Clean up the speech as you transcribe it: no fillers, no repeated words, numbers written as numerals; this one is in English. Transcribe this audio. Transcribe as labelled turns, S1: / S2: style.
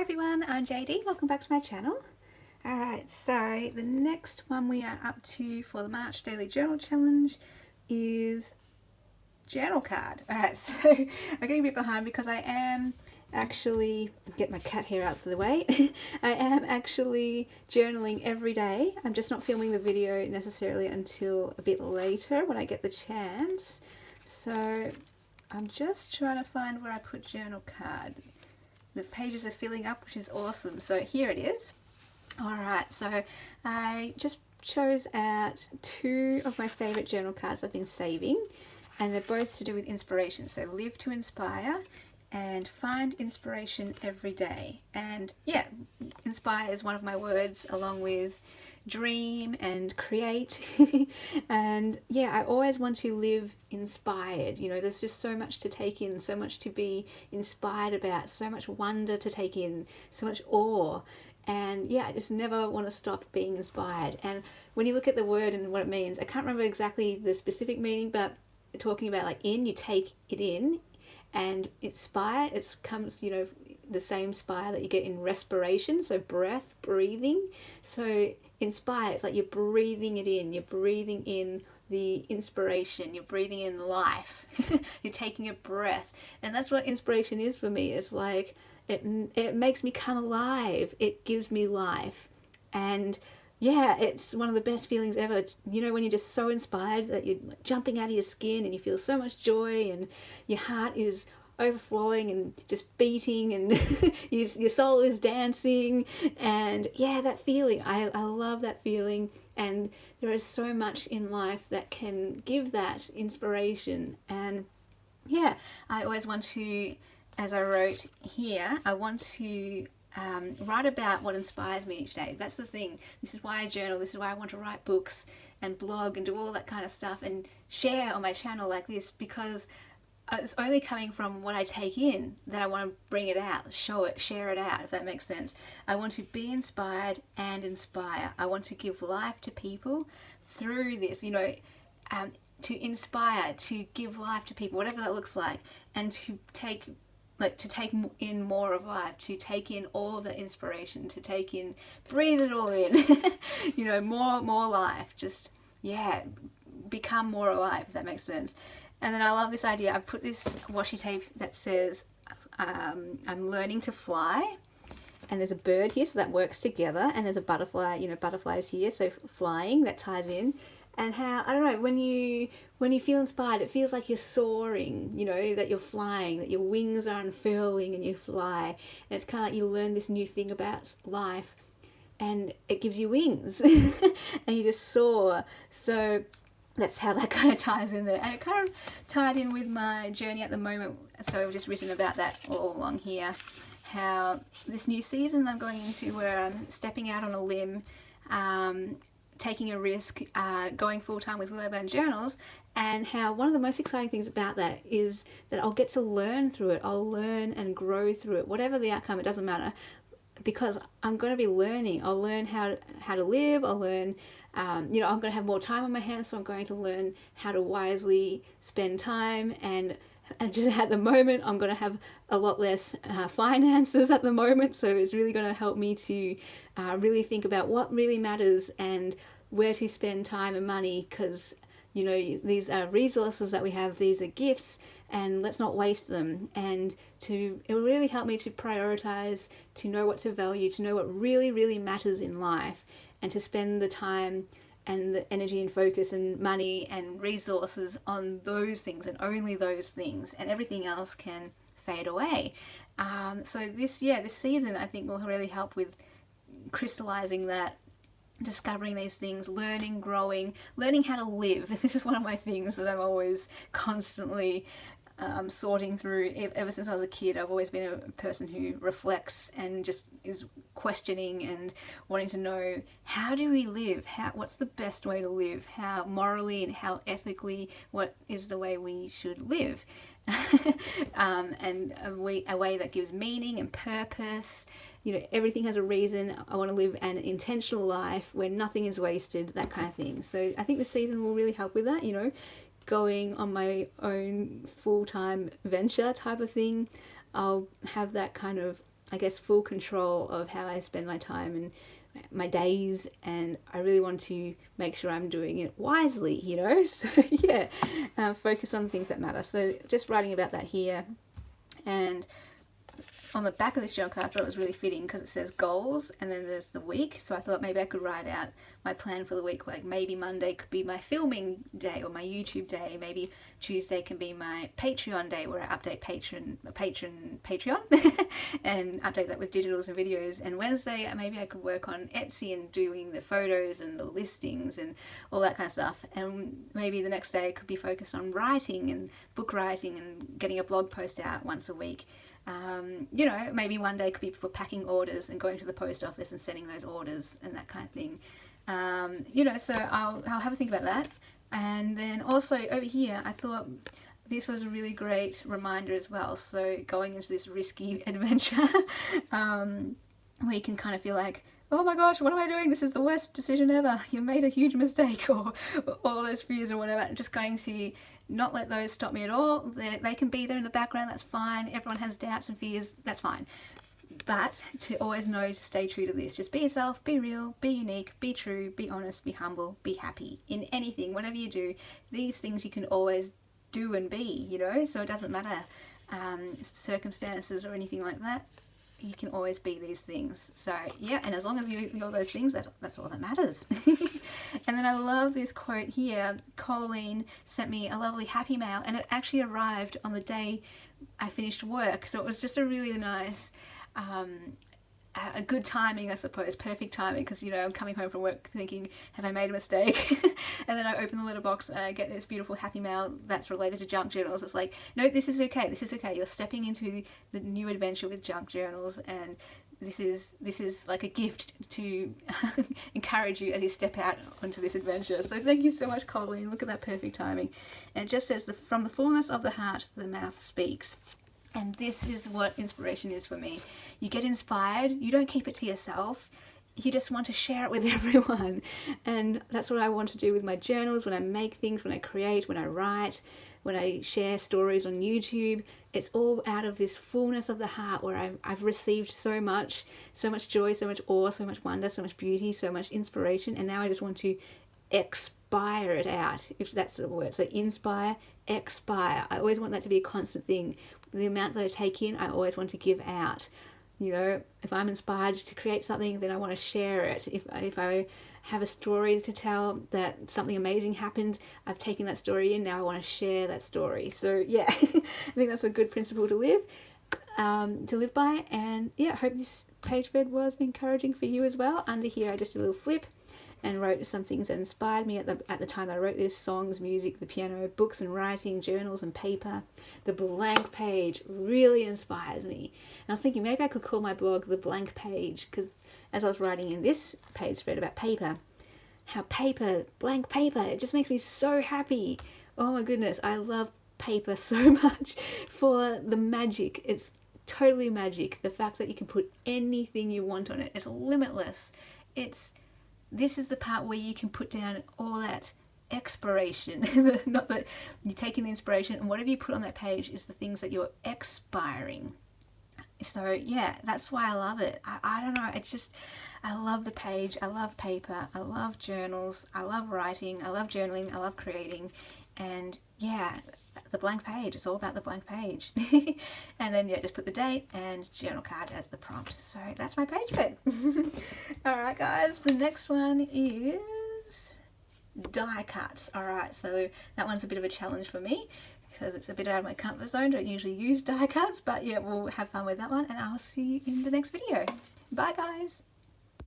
S1: Hi everyone, I'm JD. Welcome back to my channel. Alright, so the next one we are up to for the March Daily Journal Challenge is journal card. Alright, so I'm getting a bit behind because I am actually, get my cat hair out of the way, I am actually journaling every day. I'm just not filming the video necessarily until a bit later when I get the chance. So I'm just trying to find where I put journal card. The pages are filling up, which is awesome. So here it is. Alright, so I just chose out two of my favourite journal cards I've been saving, and they're both to do with inspiration. So live to inspire and find inspiration every day. And yeah, inspire is one of my words, along with dream and create. And yeah, I always want to live inspired. You know, there's just so much to take in, so much to be inspired about, so much wonder to take in, so much awe. And yeah, I just never want to stop being inspired. And when you look at the word and what it means, I can't remember exactly the specific meaning, but talking about like you take it in, and inspire, it comes, you know, the same spire that you get in respiration, so breath, breathing. So inspire, it's like you're breathing it in, you're breathing in the inspiration, you're breathing in life. You're taking a breath, and that's what inspiration is for me. It's like it makes me come alive, it gives me life. And yeah, it's one of the best feelings ever. It's, you know, when you're just so inspired that you're jumping out of your skin and you feel so much joy and your heart is overflowing and just beating and your soul is dancing. And yeah, that feeling, I love that feeling. And there is so much in life that can give that inspiration. And yeah, I always want to, as I wrote here, I want to write about what inspires me each day. That's the thing. This is why I journal. This is why I want to write books and blog and do all that kind of stuff and share on my channel like this, because it's only coming from what I take in that I want to bring it out, show it, share it out, if that makes sense. I want to be inspired and inspire. I want to give life to people through this, you know, to inspire, to give life to people, whatever that looks like, and to take in more of life, to take in all of the inspiration, to take in, breathe it all in, you know, more life, just, yeah, become more alive, if that makes sense. And then I love this idea. I've put this washi tape that says, I'm learning to fly. And there's a bird here, so that works together. And there's a butterfly, you know, butterflies here, so flying, that ties in. And how, I don't know, when you feel inspired, it feels like you're soaring, you know, that you're flying, that your wings are unfurling and you fly. And it's kind of like you learn this new thing about life and it gives you wings and you just soar. So that's how that kind of ties in there. And it kind of tied in with my journey at the moment. So I've just written about that all along here. How this new season I'm going into, where I'm stepping out on a limb, taking a risk, going full-time with Willow Band Journals, and how one of the most exciting things about that is that I'll get to learn through it. I'll learn and grow through it. Whatever the outcome, it doesn't matter, because I'm going to be learning. I'll learn how to live. I'll learn, you know, I'm going to have more time on my hands, so I'm going to learn how to wisely spend time. And just at the moment, I'm going to have a lot less finances at the moment, so it's really going to help me to really think about what really matters and where to spend time and money, because, you know, these are resources that we have, these are gifts, and let's not waste them. And it will really help me to prioritize, to know what to value, to know what really, really matters in life, and to spend the time and the energy and focus and money and resources on those things and only those things, and everything else can fade away. So this season I think will really help with crystallizing that, discovering these things, learning, growing, learning how to live. This is one of my things that I'm always constantly sorting through. Ever since I was a kid, I've always been a person who reflects and just is questioning and wanting to know, how do we live? What's the best way to live? How morally and how ethically, what is the way we should live? And a way that gives meaning and purpose. You know, everything has a reason. I want to live an intentional life where nothing is wasted, that kind of thing. So I think this season will really help with that, you know, going on my own full-time venture type of thing. I'll have that kind of I guess, full control of how I spend my time and my days, and I really want to make sure I'm doing it wisely, you know. So yeah, focus on things that matter. So just writing about that here. And on the back of this journal card, I thought it was really fitting because it says goals and then there's the week. So I thought maybe I could write out my plan for the week. Like maybe Monday could be my filming day or my YouTube day. Maybe Tuesday can be my Patreon day where I update Patreon and update that with digitals and videos. And Wednesday, maybe I could work on Etsy and doing the photos and the listings and all that kind of stuff. And maybe the next day could be focused on writing and book writing and getting a blog post out once a week. You know, maybe one day could be for packing orders and going to the post office and sending those orders and that kind of thing. You know, so I'll have a think about that. And then also over here, I thought this was a really great reminder as well. So going into this risky adventure, where you can kind of feel like, oh my gosh, what am I doing? This is the worst decision ever. You made a huge mistake, or all those fears or whatever. I'm just going to not let those stop me at all. They can be there in the background, that's fine. Everyone has doubts and fears, that's fine. But to always know to stay true to this. Just be yourself, be real, be unique, be true, be honest, be humble, be happy. In anything, whatever you do, these things you can always do and be, you know? So it doesn't matter circumstances or anything like that. You can always be these things. So yeah, and as long as you're those things, that's all that matters. And then I love this quote here. Colleen sent me a lovely happy mail, and it actually arrived on the day I finished work. So it was just a really nice, a good timing, I suppose, perfect timing, because, you know, I'm coming home from work thinking, have I made a mistake? And then I open the letterbox and I get this beautiful happy mail that's related to junk journals. It's like, no, this is okay, this is okay. You're stepping into the new adventure with junk journals, and this is like a gift to encourage you as you step out onto this adventure. So thank you so much, Colleen. Look at that perfect timing. And it just says, from the fullness of the heart, the mouth speaks. And this is what inspiration is for me. You get inspired, you don't keep it to yourself, you just want to share it with everyone. And that's what I want to do with my journals, when I make things, when I create, when I write, when I share stories on YouTube. It's all out of this fullness of the heart where I've received so much joy, so much awe, so much wonder, so much beauty, so much inspiration. And now I just want to expire it out, if that's the word. So inspire, expire. I always want that to be a constant thing. The amount that I take in, I always want to give out. You know, if I'm inspired to create something, then I want to share it. If I have a story to tell that something amazing happened, I've taken that story in, now I want to share that story. So yeah, I think that's a good principle to live by. And yeah, I hope this page spread was encouraging for you as well. Under here I just did a little flip and wrote some things that inspired me at the time that I wrote this: songs, music, the piano, books and writing, journals and paper. The blank page really inspires me. And I was thinking maybe I could call my blog The Blank Page, because as I was writing in this page spread about paper, how blank paper, it just makes me so happy. Oh my goodness, I love paper so much for the magic. It's totally magic. The fact that you can put anything you want on it. It's limitless. This is the part where you can put down all that expiration. Not that you're taking the inspiration, and whatever you put on that page is the things that you're expiring. So yeah, that's why I love it. I don't know, it's just, I love the page, I love paper, I love journals, I love writing, I love journaling, I love creating. And yeah, the blank page, it's all about the blank page. And then yeah, just put the date and journal card as the prompt. So that's my page spread. Alright guys, the next one is die cuts. Alright, so that one's a bit of a challenge for me because it's a bit out of my comfort zone. Don't usually use die cuts, but yeah, we'll have fun with that one, and I'll see you in the next video. Bye guys.